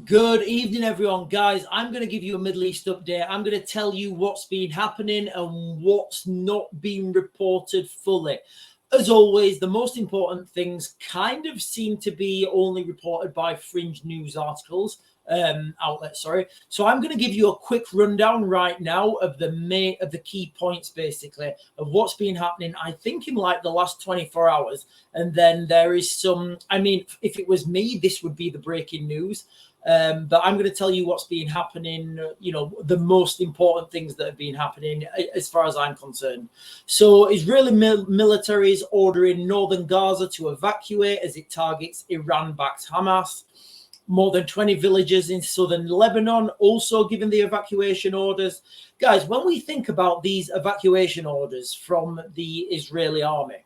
Good evening, everyone. Guys, I'm going to give you a Middle East update. I'm going to tell you what's been happening and what's not been reported fully. As always, the most important things kind of seem to be only reported by fringe news outlets. So I'm going to give you a quick rundown right now of the key points, basically, of what's been happening. I think in like the last 24 hours, and then there is some. I mean, if it was me, this would be the breaking news. But I'm going to tell you what's been happening, the most important things that have been happening as far as I'm concerned. So Israeli military is ordering northern Gaza to evacuate as it targets Iran-backed Hamas. More than 20 villages in southern Lebanon also given the evacuation orders. Guys, when we think about these evacuation orders from the Israeli army,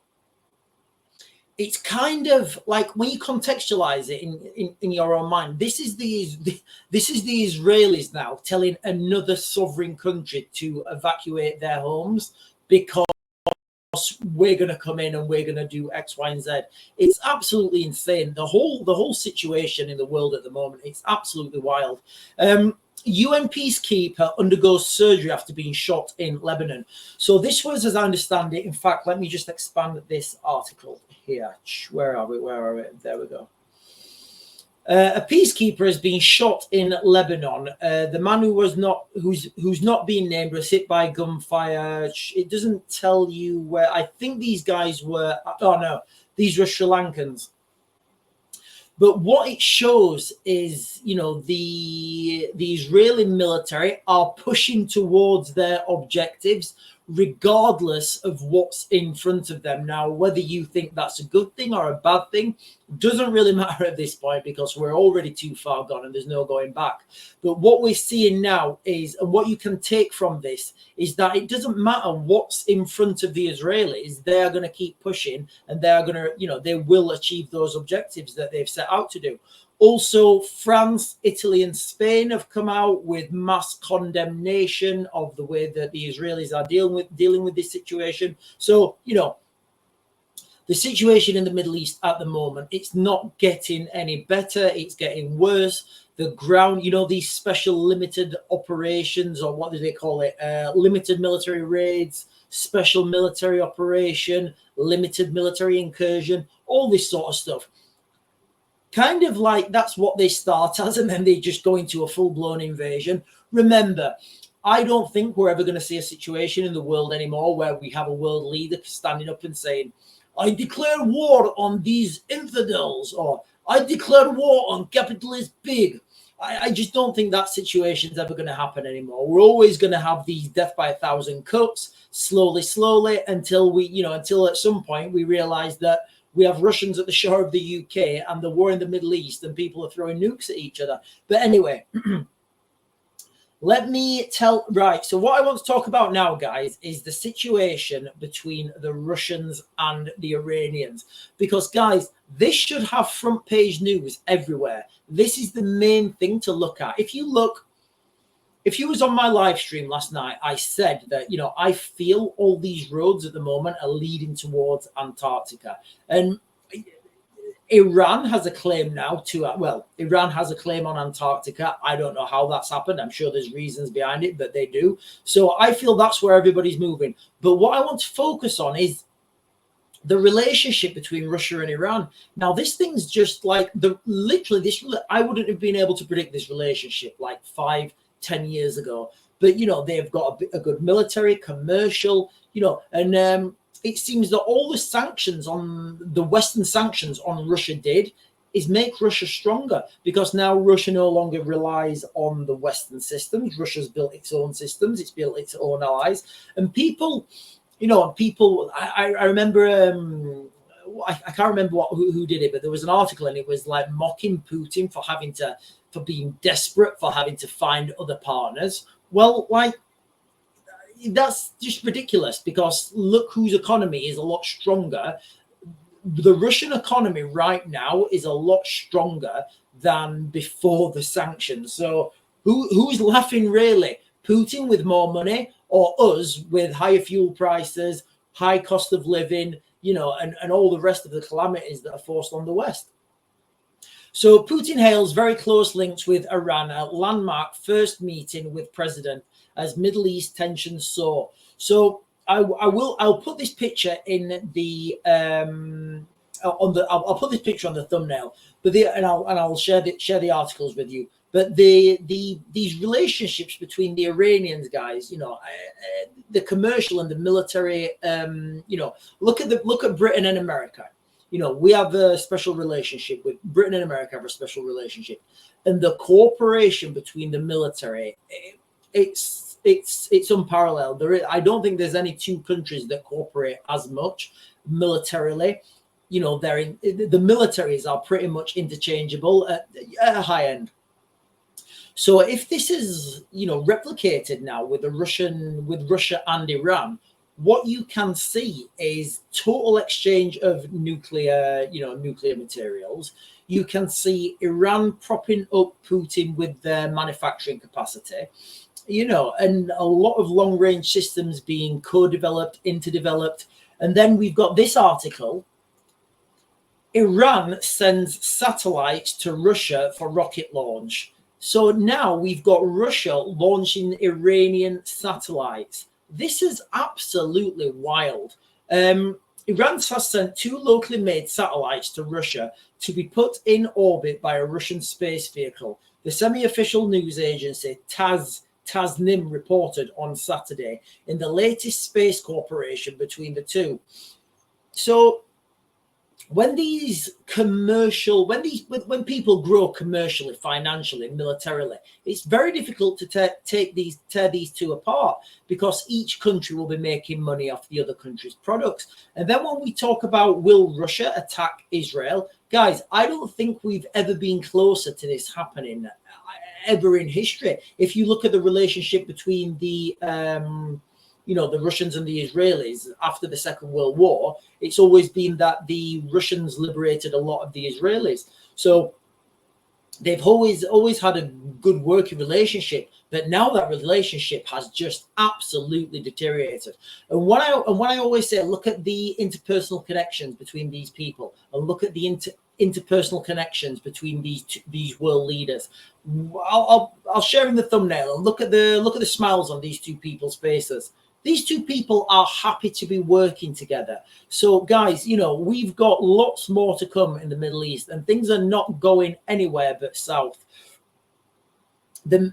it's kind of like when you contextualize it in your own mind, this is the Israelis now telling another sovereign country to evacuate their homes because we're going to come in and we're going to do X, Y, and Z. It's absolutely insane. The whole situation in the world at the moment, it's absolutely wild. UN peacekeeper undergoes surgery after being shot in Lebanon. So this was, as I understand it, in fact, let me just expand this article here. Where are we? There we go. A peacekeeper has been shot in Lebanon. The man who's not being named was hit by gunfire. It doesn't tell you where. I think these guys were. Oh no, these were Sri Lankans. But what it shows is, the Israeli military are pushing towards their objectives, regardless of what's in front of them. Now, whether you think that's a good thing or a bad thing doesn't really matter at this point because we're already too far gone and there's no going back. But what we're seeing now is, and what you can take from this, is that it doesn't matter what's in front of the Israelis. They are going to keep pushing and they are going to, they will achieve those objectives that they've set out to do. Also, France, Italy, and Spain have come out with mass condemnation of the way that the Israelis are dealing with this situation. So, the situation in the Middle East at the moment, it's not getting any better. It's getting worse. The ground, these special limited operations, or what do they call it? Limited military raids, special military operation, limited military incursion, all this sort of stuff. Kind of like that's what they start as, and then they just go into a full-blown invasion. Remember, I don't think we're ever going to see a situation in the world anymore where we have a world leader standing up and saying, I declare war on these infidels, or I declare war on capitalist pig. I just don't think that situation is ever going to happen anymore. We're always going to have these death by 1,000 cuts, slowly, until at some point we realize that we have Russians at the shore of the UK and the war in the Middle East and people are throwing nukes at each other. But anyway, so what I want to talk about now, guys, is the situation between the Russians and the Iranians. Because, guys, this should have front page news everywhere. This is the main thing to look at. If you was on my live stream last night, I said that, I feel all these roads at the moment are leading towards Antarctica. And Iran has a claim now Iran has a claim on Antarctica. I don't know how that's happened. I'm sure there's reasons behind it, but they do. So I feel that's where everybody's moving. But what I want to focus on is the relationship between Russia and Iran. Now, this thing's just like I wouldn't have been able to predict this relationship like 5-10 years ago. But, they've got a good military, commercial, and it seems that all the Western sanctions on Russia did is make Russia stronger, because now Russia no longer relies on the Western systems. Russia's built its own systems. It's built its own allies. And people, I remember, I can't remember who did it, but there was an article and it was like mocking Putin for being desperate, for having to find other partners. Well, that's just ridiculous, because look whose economy is a lot stronger. The Russian economy right now is a lot stronger than before the sanctions. So who's laughing really? Putin with more money, or us with higher fuel prices, high cost of living, and all the rest of the calamities that are forced on the West? So Putin hails very close links with Iran at landmark first meeting with president as Middle East tensions soar. So I'll put this picture in the I'll put this picture on the thumbnail, but I'll share the articles with you. But these relationships between the Iranians, guys, the commercial and the military, look at Britain and America. We have a special relationship with Britain and America have a special relationship, and the cooperation between the military, it's unparalleled. I don't think there's any two countries that cooperate as much militarily. The militaries are pretty much interchangeable at a high end. So if this is replicated now with Russia and Iran, what you can see is total exchange of nuclear materials. You can see Iran propping up Putin with their manufacturing capacity, and a lot of long-range systems being co-developed, interdeveloped. And then we've got this article. Iran sends satellites to Russia for rocket launch. So now we've got Russia launching Iranian satellites. This is absolutely wild. Iran has sent 2 locally made satellites to Russia to be put in orbit by a Russian space vehicle. The semi-official news agency Tasnim reported on Saturday in the latest space cooperation between the two. So when people grow commercially, financially, militarily, it's very difficult to tear these two apart, because each country will be making money off the other country's products. And then when we talk about will Russia attack Israel, guys, I don't think we've ever been closer to this happening ever in history. If you look at the relationship between the Russians and the Israelis after the Second World War, it's always been that the Russians liberated a lot of the Israelis. So they've always had a good working relationship, but now that relationship has just absolutely deteriorated. And what I always say, look at the interpersonal connections between these people, and look at the interpersonal connections between these world leaders. I'll share in the thumbnail, and look at the smiles on these two people's faces. These two people are happy to be working together. So, guys, we've got lots more to come in the Middle East, and things are not going anywhere but south.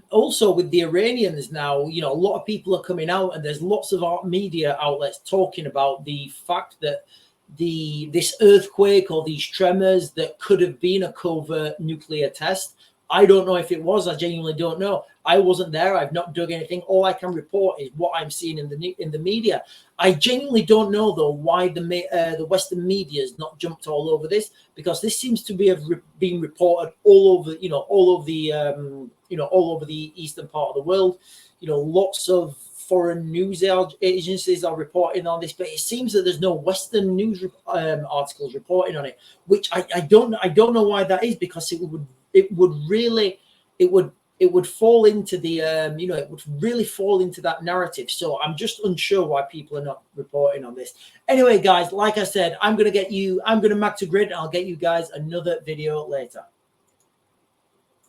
Also, with the Iranians now, a lot of people are coming out, and there's lots of media outlets talking about the fact that this earthquake or these tremors that could have been a covert nuclear test. I don't know if it was. I genuinely don't know. I wasn't there. I've not dug anything. All I can report is what I'm seeing in the media. I genuinely don't know, though, why the Western media has not jumped all over this, because this seems to be being reported all over the eastern part of the world. Lots of foreign news agencies are reporting on this, but it seems that there's no Western news articles reporting on it, which I don't know why that is, because it would fall into the it would really fall into that narrative. So I'm just unsure why people are not reporting on this. Anyway, guys, like I said, I'm gonna mag to grid, and I'll get you guys another video later.